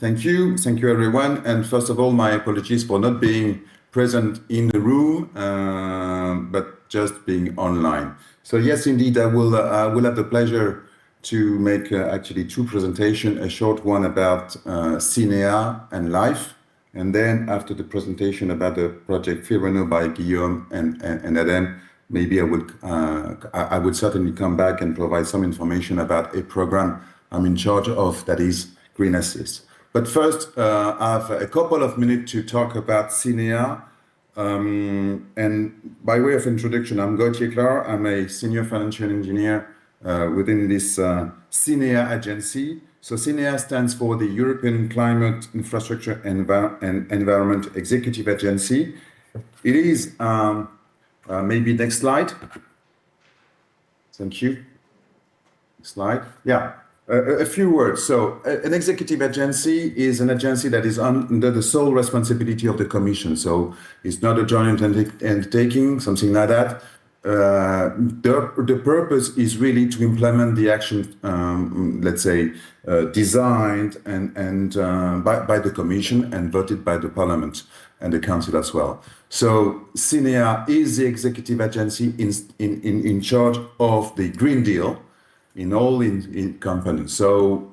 Thank you everyone. And first of all, my apologies for not being present in the room, but just being online. So yes, indeed, I will have the pleasure to make actually two presentations, a short one about CINEA and life, and then after the presentation about the project Fireno by Guillaume and ADEME, maybe I would certainly come back and provide some information about a program I'm in charge of, that is Green Assist. But first, I have a couple of minutes to talk about CINEA. And by way of introduction, I'm Clar. I'm a senior financial engineer within this CINEA agency. So CINEA stands for the European Climate Infrastructure and Environment Executive Agency. It is, maybe next slide. Thank you. Slide. Yeah. A few words. So an executive agency is an agency that is under the sole responsibility of the Commission. So it's not a joint undertaking, something like that. The purpose is really to implement the action, let's say, designed and by the Commission and voted by the Parliament and the Council as well. So CINEA is the executive agency in charge of the Green Deal in all in components. So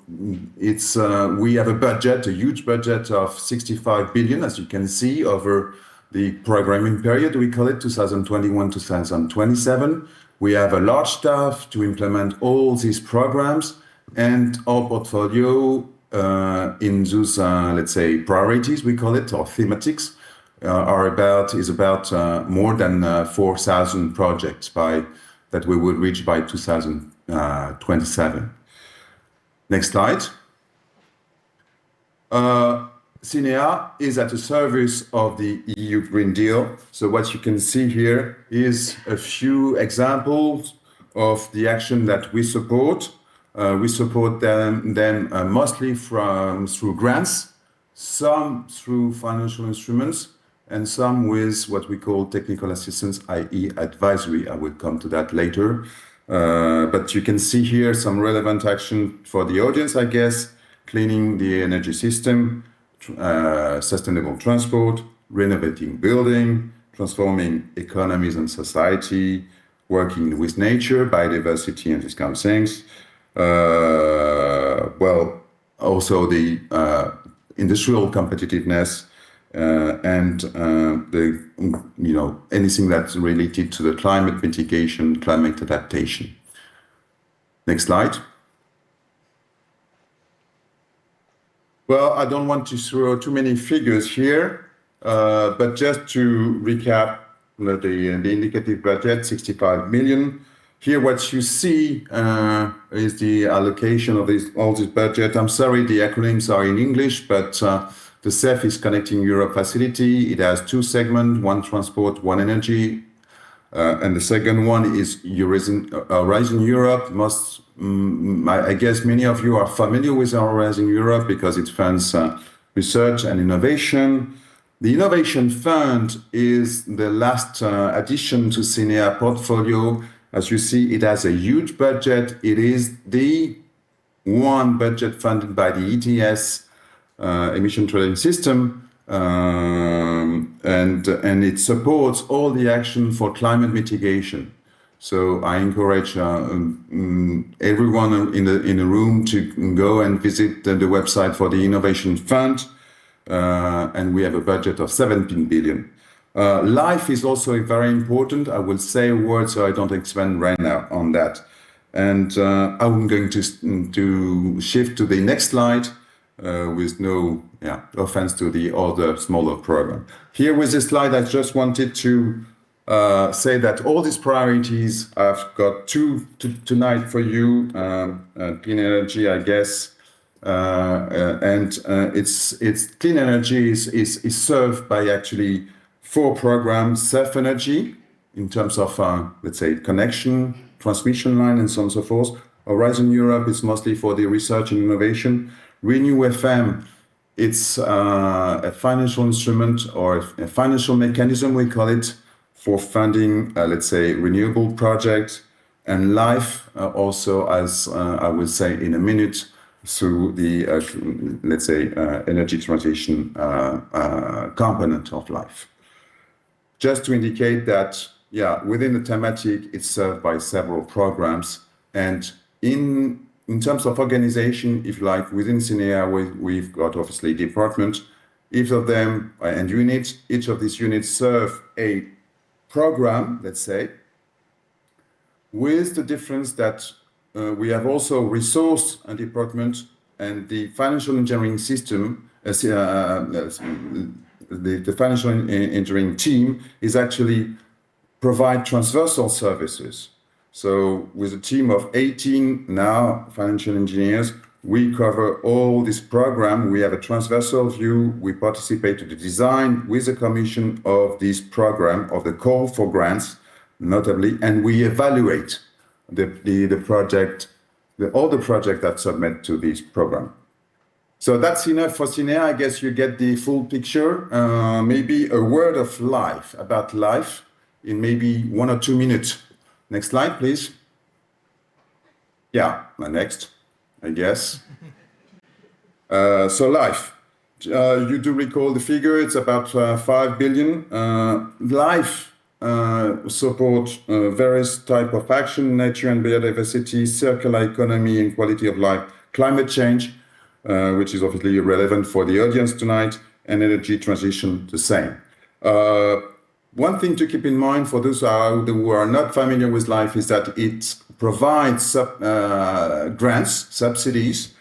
it's we have a budget, a huge budget of 65 billion, as you can see, over the programming period. We call it 2021-2027. We have a large staff to implement all these programs, and our portfolio in those, let's say, priorities, we call it, or thematics, is about more than 4,000 projects that we will reach by 2027. Next slide. CINEA is at the service of the EU Green Deal. So what you can see here is a few examples of the action that we support. We support them mostly through grants, some through financial instruments, and some with what we call technical assistance, i.e. advisory. I will come to that later. But you can see here some relevant action for the audience, I guess: cleaning the energy system, sustainable transport, renovating building, transforming economies and society, working with nature, biodiversity, and these kind of things. Well, also the industrial competitiveness, and anything that's related to the climate mitigation, climate adaptation. Next slide. Well, I don't want to throw too many figures here, but just to recap the indicative budget, 65 million. Here, what you see is the allocation of all this budget. I'm sorry, the acronyms are in English, but the CEF is Connecting Europe facility. It has two segments, one transport, one energy. And the second one is Horizon Europe. I guess many of you are familiar with Horizon Europe because it funds research and innovation. The Innovation Fund is the last addition to CINEA portfolio. As you see, it has a huge budget. It is the one budget funded by the ETS, emission trading system, and it supports all the action for climate mitigation. So I encourage everyone in the room to go and visit the website for the Innovation Fund, and we have a budget of 17 billion. Life is also very important. I will say a word so I don't expand right now on that. And I'm going to shift to the next slide. With no offense to the other smaller program. Here with this slide, I just wanted to say that all these priorities, I've got two tonight for you. Clean energy, I guess, and it's clean energy is served by actually 4 programs: self energy in terms of let's say connection, transmission line, and so on and so forth. Horizon Europe is mostly for the research and innovation. Renew FM, it's a financial instrument or a financial mechanism, we call it, for funding, let's say, renewable projects. And Life, also, as I will say in a minute, through the, let's say, energy transition component of life. Just to indicate that, yeah, within the thematic, it's served by several programs. And in terms of organization, if you like, within CINEA, we've got obviously departments, each of them and units, each of these units serve a program, let's say, with the difference that we have also resource and department, and the financial engineering system, the financial engineering team is actually provide transversal services. So with a team of 18 now financial engineers, we cover all this program. We have a transversal view. We participate to the design with the commission of this program, of the call for grants, notably, and we evaluate the project, all the projects that submit to this program. So that's enough for CINEA. I guess you get the full picture. Maybe a word of life, about life, in maybe 1 or 2 minutes. Next slide, please. Yeah, next, I guess. So life. You do recall the figure, it's about 5 billion. Life support various type of action, nature and biodiversity, circular economy and quality of life, climate change, which is obviously relevant for the audience tonight, and energy transition the same. One thing to keep in mind for those who are not familiar with life is that it provides grants, subsidies,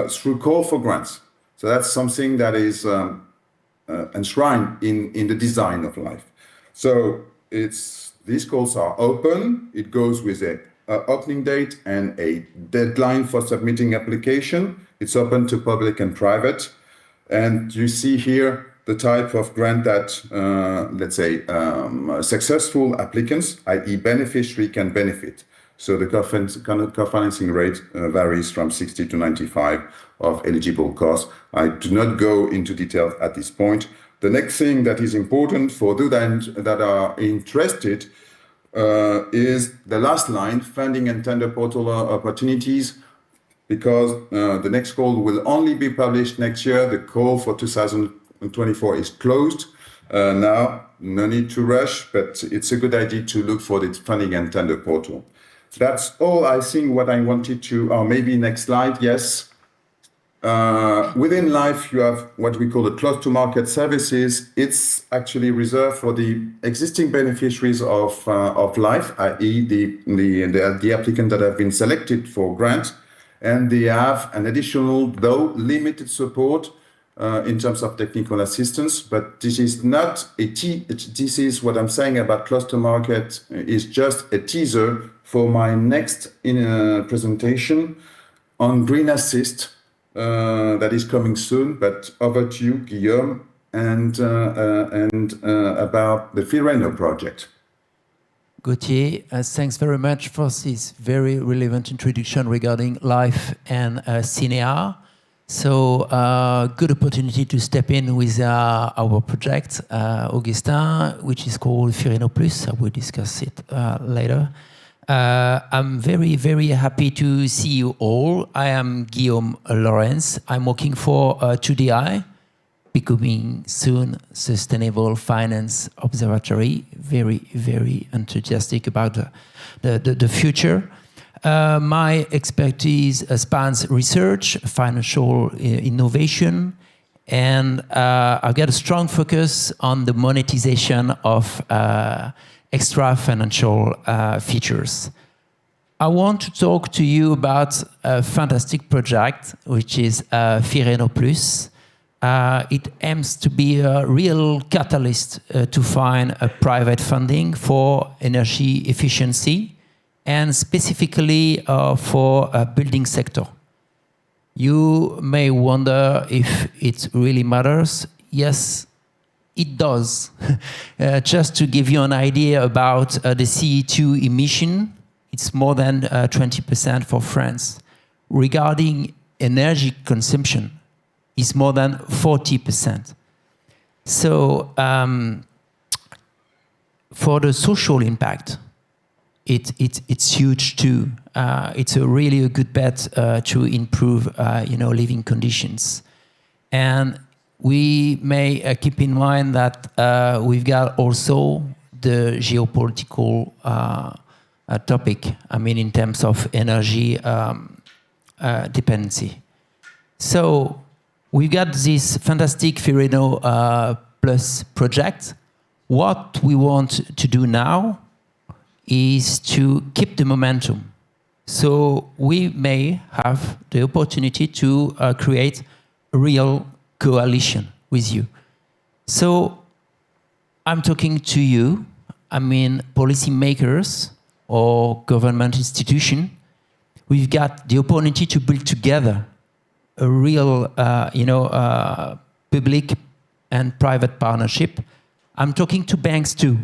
through call for grants. So that's something that is enshrined in the design of life. So these calls are open. It goes with a opening date and a deadline for submitting application. It's open to public and private. And you see here the type of grant that, let's say, successful applicants, i.e. beneficiary, can benefit. So the co-financing rate varies from 60 to 95 of eligible costs. I do not go into detail at this point. The next thing that is important for those that are interested is the last line, funding and tender portal opportunities, because the next call will only be published next year. The call for 2024 is closed now. No need to rush, but it's a good idea to look for the funding and tender portal. That's all, I think, what I wanted to, or maybe next slide, yes. Within life, you have what we call the close to market services. It's actually reserved for the existing beneficiaries of life, i.e. the applicant that have been selected for grant, and they have an additional, though limited support in terms of technical assistance. But this is not this is what I'm saying about close to market is just a teaser for my next presentation on Green Assist. That is coming soon, but over to you, Guillaume, and about the Fireno project. Gauthier, thanks very much for this very relevant introduction regarding life and CINEA. So, good opportunity to step in with our project, Augustin, which is called Fireno Plus. I will discuss it later. I'm very, very happy to see you all. I am Guillaume Lorentz. I'm working for 2DI, becoming soon Sustainable Finance Observatory. Very, very enthusiastic about the future. My expertise spans research, financial innovation, and I've got a strong focus on the monetization of extra financial features. I want to talk to you about a fantastic project, which is Fireno Plus. It aims to be a real catalyst to find a private funding for energy efficiency, and specifically for a building sector. You may wonder if it really matters. Yes, it does. Just to give you an idea about the CO2 emission, it's more than 20% for France. Regarding energy consumption, it's more than 40%. So for the social impact, it's huge too. It's really a good bet to improve, living conditions. And we may keep in mind that we've got also the geopolitical topic. I mean, in terms of energy dependency. So we've got this fantastic Fireno Plus project. What we want to do now is to keep the momentum. So we may have the opportunity to create a real coalition with you. So I'm talking to you, I mean policymakers or government institution. We've got the opportunity to build together a real, public and private partnership. I'm talking to banks too.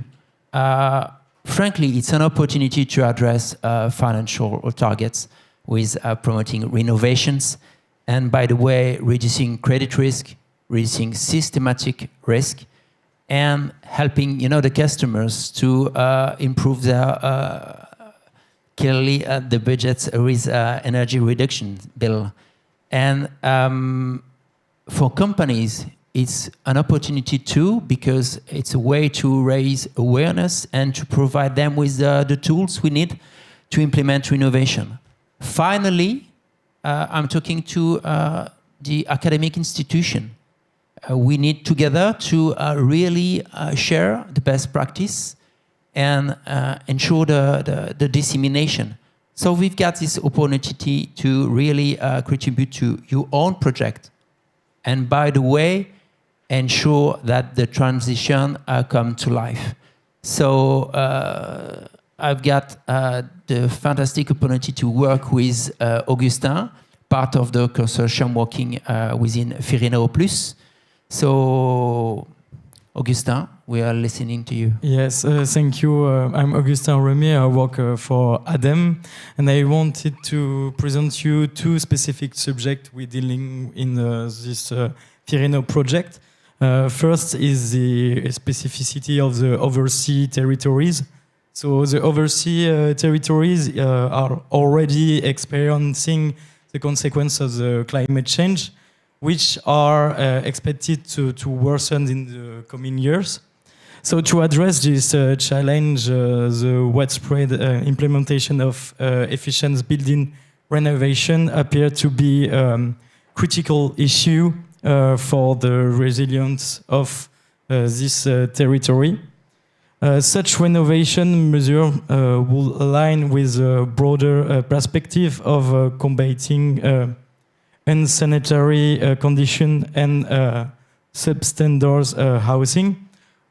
Frankly, it's an opportunity to address financial targets with promoting renovations, and by the way, reducing credit risk, reducing systematic risk, and helping the customers to improve their clearly the budgets with energy reduction bill. And for companies, it's an opportunity too, because it's a way to raise awareness and to provide them with the tools we need to implement renovation. Finally, I'm talking to the academic institution. We need together to really share the best practice and ensure the dissemination. So we've got this opportunity to really contribute to your own project. And by the way, ensure that the transition come to life. So I've got the fantastic opportunity to work with Augustin, part of the consortium working within Fireno Plus. So Augustin, we are listening to you. Yes, thank you. I'm Augustin Rémy. I work for ADEME, and I wanted to present you two specific subjects we're dealing in this Fireno project. First is the specificity of the overseas territories. So the overseas territories are already experiencing the consequence of the climate change, which are expected to worsen in the coming years. So to address this challenge, the widespread implementation of efficient building renovation appear to be a critical issue for the resilience of this territory. Such renovation measure will align with a broader perspective of combating unsanitary condition and substandard housing,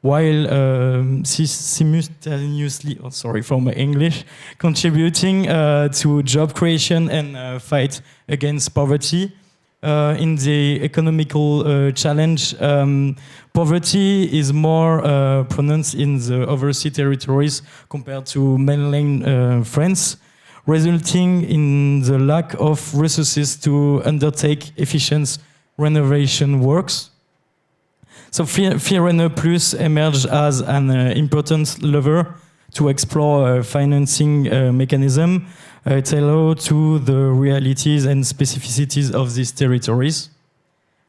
while simultaneously, from English, contributing to job creation and fight against poverty. In the economical challenge, poverty is more pronounced in the overseas territories compared to mainland France, resulting in the lack of resources to undertake efficient renovation works. So Fireno Plus emerged as an important lever to explore a financing mechanism tailored to the realities and specificities of these territories.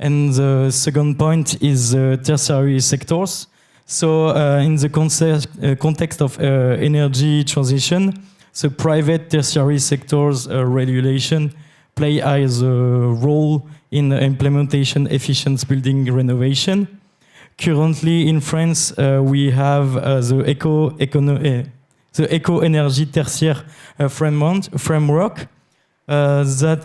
And the second point is tertiary sectors. So in the context of energy transition, the private tertiary sectors regulation play as a role in the implementation efficient building renovation. Currently in France, we have the Eco-Energy Tertiaire framework that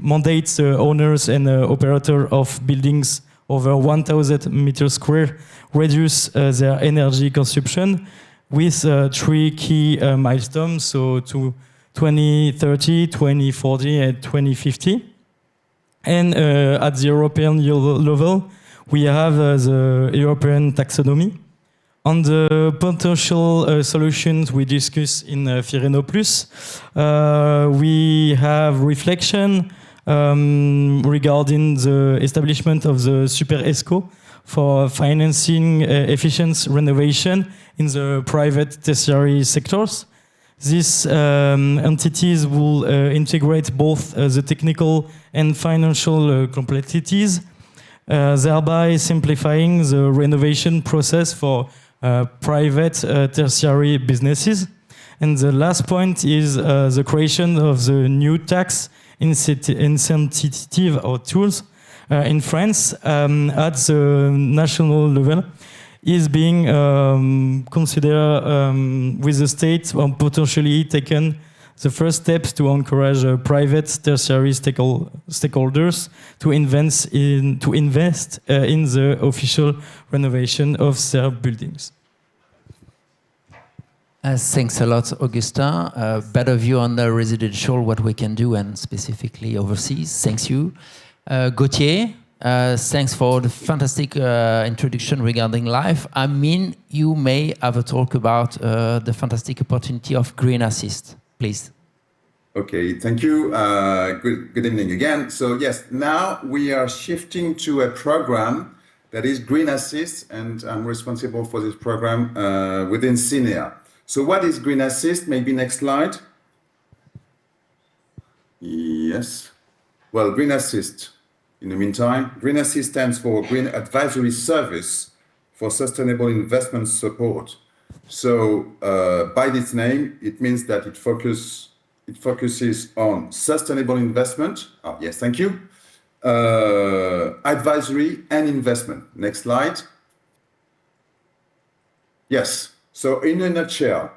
mandates owners and operators of buildings over 1,000 meters square reduce their energy consumption with 3 key milestones, so to 2030, 2040, and 2050. And at the European level, we have the European taxonomy. On the potential solutions we discuss in Fireno Plus, we have reflection regarding the establishment of the Super ESCO for financing efficient renovation in the private tertiary sectors. These entities will integrate both the technical and financial complexities, thereby simplifying the renovation process for private tertiary businesses. And the last point is the creation of the new tax incentive or tools in France at the national level is being considered with the state or potentially taken the first steps to encourage private tertiary stakeholders to invest in the official renovation of their buildings. Thanks a lot, Augustin. Better view on the residential, what we can do, and specifically overseas. Thanks you. Gauthier, thanks for the fantastic introduction regarding life. I mean, you may have a talk about the fantastic opportunity of Green Assist, please. Okay, thank you. Good evening again. So yes, now we are shifting to a program that is Green Assist, and I'm responsible for this program within CINEA. So what is Green Assist? Maybe next slide. Yes. Well, Green Assist, in the meantime, Green Assist stands for Green Advisory Service for Sustainable Investment Support. So by this name, it means that it focuses on sustainable investment. Oh, yes, thank you. Advisory and investment. Next slide. Yes. So in a nutshell,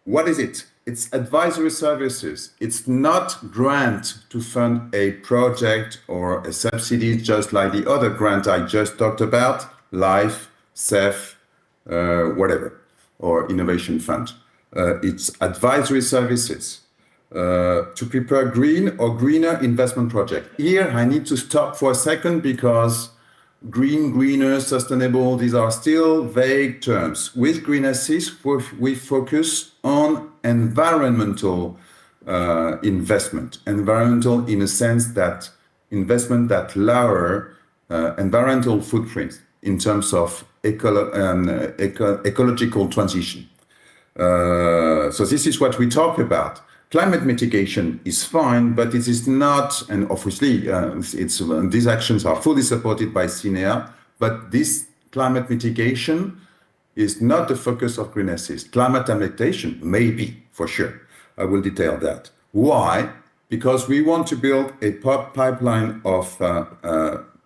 what is it? It's advisory services. It's not grant to fund a project or a subsidy, just like the other grant I just talked about, LIFE, CEF, whatever, or Innovation Fund. It's advisory services to prepare green or greener investment project. Here, I need to stop for a second because green, greener, sustainable, these are still vague terms. With Green Assist, we focus on environmental investment. Environmental in a sense that investment that lower environmental footprint in terms of ecological transition. So this is what we talk about. Climate mitigation is fine, but it is not, and obviously these actions are fully supported by CINEA, but this climate mitigation is not the focus of Green Assist. Climate adaptation may be, for sure. I will detail that. Why? Because we want to build a pipeline of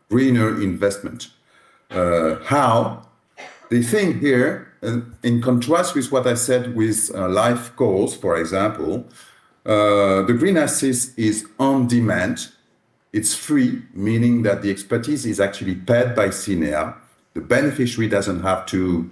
greener investment. How? The thing here, in contrast with what I said with life goals, for example, the Green Assist is on demand. It's free, meaning that the expertise is actually paid by CINEA. The beneficiary doesn't have to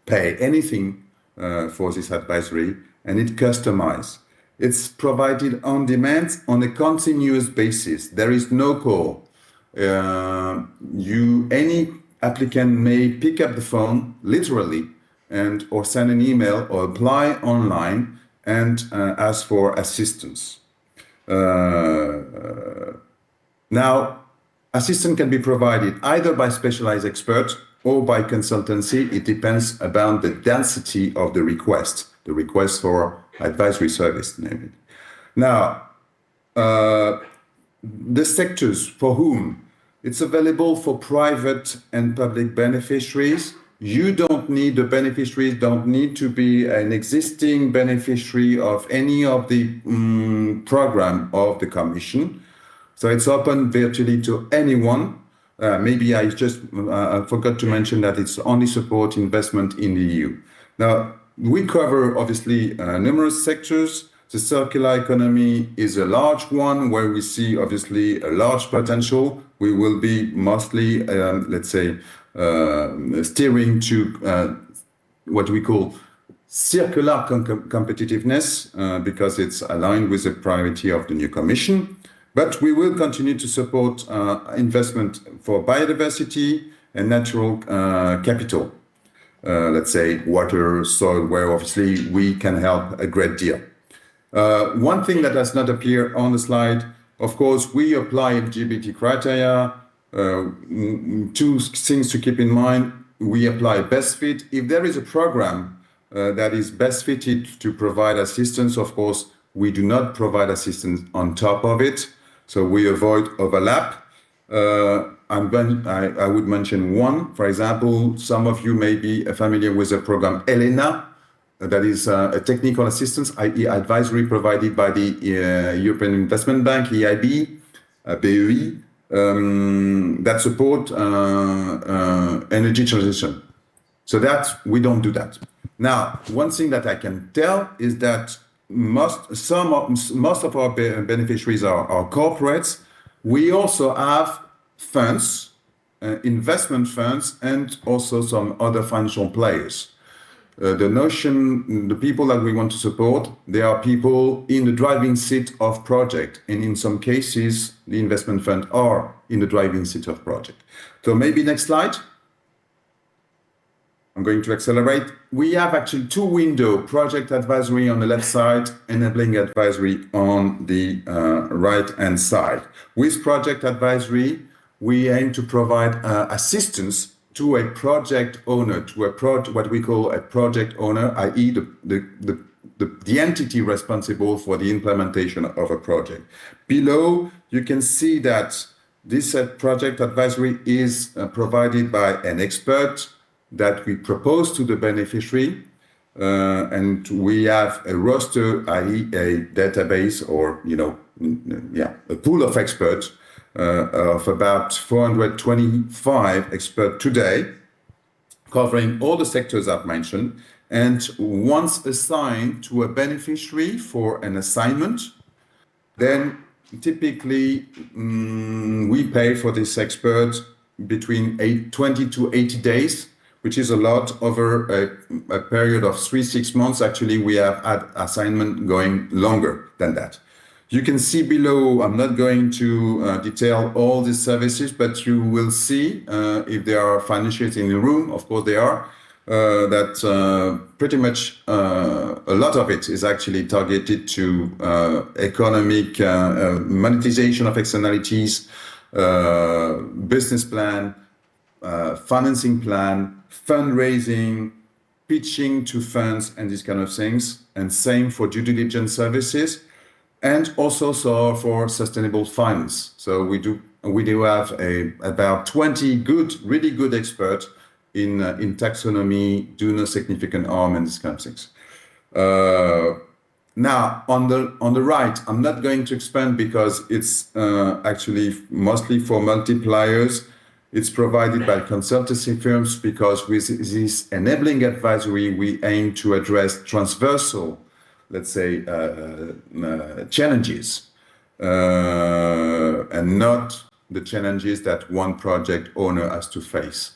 pay anything for this advisory, and it's customized. It's provided on demand on a continuous basis. There is no call. Any applicant may pick up the phone, literally, and or send an email or apply online and ask for assistance. Now, assistance can be provided either by specialized experts or by consultancy. It depends about the density of the request for advisory service, namely. Now, the sectors for whom it's available for private and public beneficiaries. The beneficiaries don't need to be an existing beneficiary of any of the program of the Commission. So it's open virtually to anyone. Maybe I just forgot to mention that it's only support investment in the EU. Now, we cover obviously numerous sectors. The circular economy is a large one where we see obviously a large potential. We will be mostly, let's say, steering to what we call circular competitiveness because it's aligned with the priority of the new Commission. But we will continue to support investment for biodiversity and natural capital. Let's say water, soil, where obviously we can help a great deal. One thing that does not appear on the slide, of course, we apply LGBT criteria. Two things to keep in mind. We apply best fit. If there is a program that is best fitted to provide assistance. Of course, we do not provide assistance on top of it, so we avoid overlap. I would mention one. For example, some of you may be familiar with the program ELENA, that is a technical assistance, i.e. advisory provided by the European Investment Bank, EIB, BEI, that support energy transition. So that we don't do that. Now, one thing that I can tell is that most of our beneficiaries are corporates. We also have funds, investment funds, and also some other financial players. The people that we want to support, they are people in the driving seat of project, and in some cases, the investment fund are in the driving seat of project. So maybe next slide. I'm going to accelerate. We have actually two windows, project advisory on the left side, enabling advisory on the right-hand side. With project advisory, we aim to provide assistance to a project owner, to what we call a project owner, i.e. the entity responsible for the implementation of a project. Below, you can see that this project advisory is provided by an expert that we propose to the beneficiary, and we have a roster, i.e. a database or, a pool of experts of about 425 experts today, covering all the sectors I've mentioned. And once assigned to a beneficiary for an assignment, then typically we pay for this expert between 20 to 80 days, which is a lot over a period of 3-6 months. Actually, we have had assignment going longer than that. You can see below, I'm not going to detail all these services, but you will see if there are financials in the room, of course they are, that pretty much a lot of it is actually targeted to economic monetization of externalities, business plan, financing plan, fundraising, pitching to funds, and these kind of things. And same for due diligence services. And also for sustainable finance. So we do have about 20 really good experts in taxonomy, do no significant harm, and these kind of things. Now on the right, I'm not going to expand because it's actually mostly for multipliers. It's provided by consultancy firms because with this enabling advisory, we aim to address transversal, let's say, challenges, and not the challenges that one project owner has to face.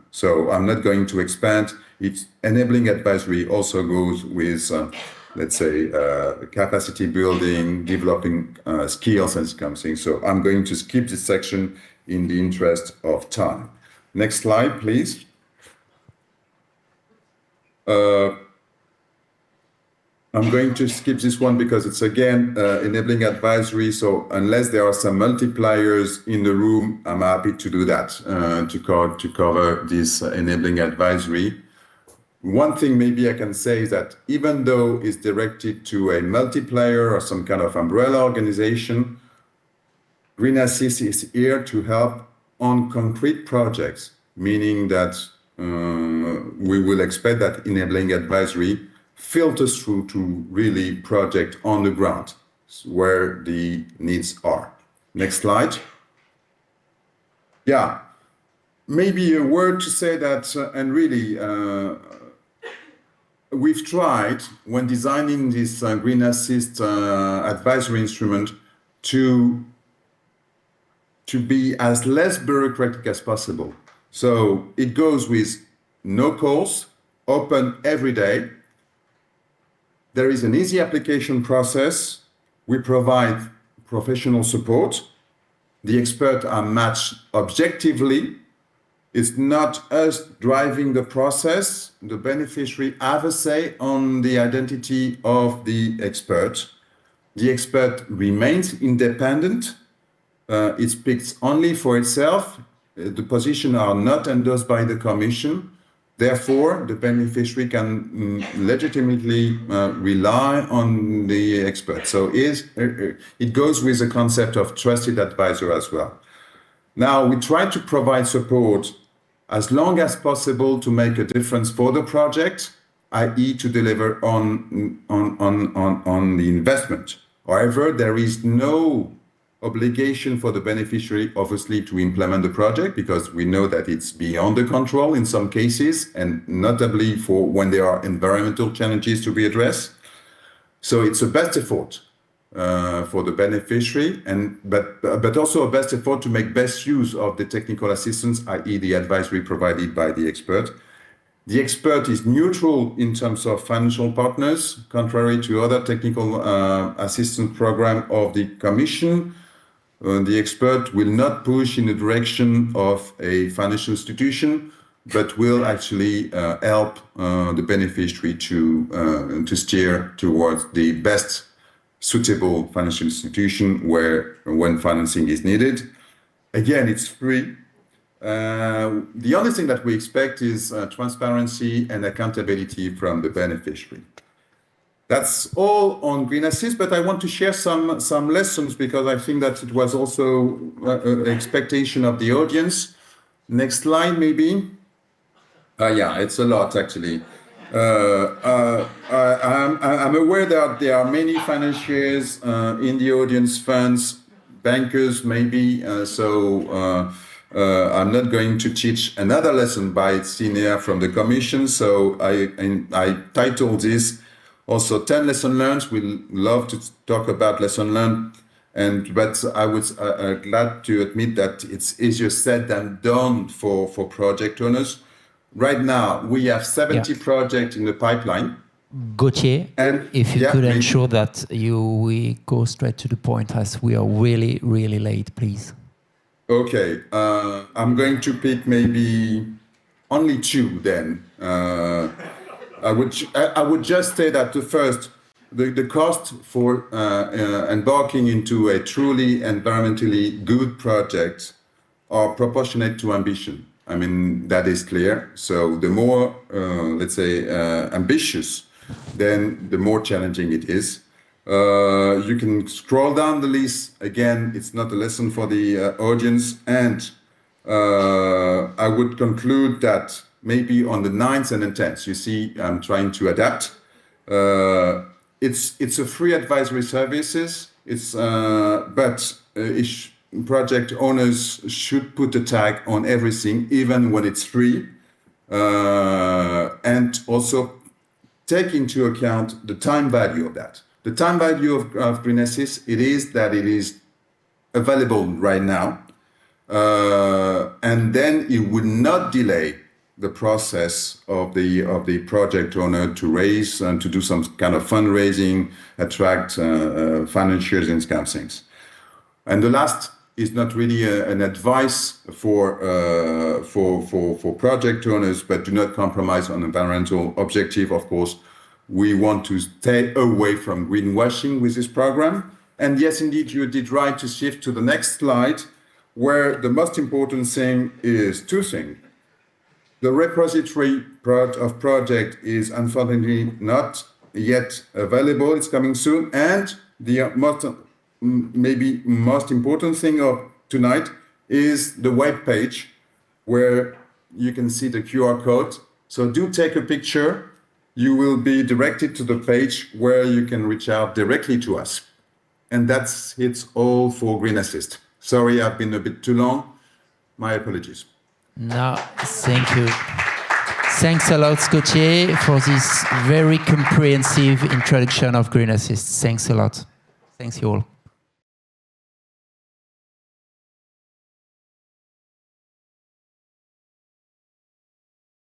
So I'm not going to expand. It's enabling advisory also goes with, let's say, capacity building, developing skills and something. So I'm going to skip this section in the interest of time. Next slide, please. I'm going to skip this one because it's again enabling advisory. So unless there are some multipliers in the room, I'm happy to do that to cover this enabling advisory. One thing maybe I can say is that even though it's directed to a multiplier or some kind of umbrella organization, Green Assist is here to help on concrete projects, meaning that we will expect that enabling advisory filters through to really project on the ground where the needs are. Next slide. Yeah, maybe a word to say that, and really, we've tried when designing this Green Assist advisory instrument to be as less bureaucratic as possible. So it goes with no calls, open every day. There is an easy application process. We provide professional support. The experts are matched objectively. It's not us driving the process. The beneficiary have a say on the identity of the expert. The expert remains independent. It speaks only for itself. The positions are not endorsed by the Commission. Therefore, the beneficiary can legitimately rely on the expert. So it goes with the concept of trusted advisor as well. Now, we try to provide support as long as possible to make a difference for the project, i.e. to deliver on the investment. However, there is no obligation for the beneficiary, obviously, to implement the project, because we know that it's beyond the control in some cases, and notably for when there are environmental challenges to be addressed. So it's a best effort for the beneficiary, but also a best effort to make best use of the technical assistance, i.e. the advisory provided by the expert. The expert is neutral in terms of financial partners, contrary to other technical assistance programs of the Commission. The expert will not push in the direction of a financial institution, but will actually help the beneficiary to steer towards the best suitable financial institution when financing is needed. Again, it's free. The only thing that we expect is transparency and accountability from the beneficiary. That's all on green assist, but I want to share some lessons, because I think that it was also an expectation of the audience. Next slide, maybe. Yeah, it's a lot, actually. I'm aware that there are many financiers in the audience, funds, bankers, maybe. I'm not going to teach another lesson by CINEA from the Commission. So I titled this also 10 lessons learned. We love to talk about lessons learned, but I was glad to admit that it's easier said than done for project owners. Right now, we have 70 projects in the pipeline. Gauthier, and if you could ensure that we go straight to the point, as we are really, really late, please. Okay, I'm going to pick maybe only 2 then. I would just say that the cost for embarking into a truly environmentally good project are proportionate to ambition. I mean, that is clear. So the more, let's say, ambitious, then the more challenging it is. You can scroll down the list. Again, it's not a lesson for the audience. And I would conclude that maybe on the 9th and the 10th, you see, I'm trying to adapt. It's a free advisory services. Project owners should put a tag on everything, even when it's free, and also take into account the time value of that. The time value of Green Assist, it is available right now, and then it would not delay the process of the project owner to raise and to do some kind of fundraising, attract financiers and kind of things. And the last is not really an advice for project owners, but do not compromise on environmental objective. Of course, we want to stay away from greenwashing with this program. And yes, indeed, you did right to shift to the next slide, where the most important thing is 2 things. The repository of project is unfortunately not yet available. It's coming soon. And the maybe most important thing of tonight is the web page, where you can see the QR code. So do take a picture. You will be directed to the page where you can reach out directly to us. And it's all for Green Assist. Sorry, I've been a bit too long. My apologies. No, thank you. Thanks a lot, Gauthier, for this very comprehensive introduction of Green Assist. Thanks a lot. Thanks you all.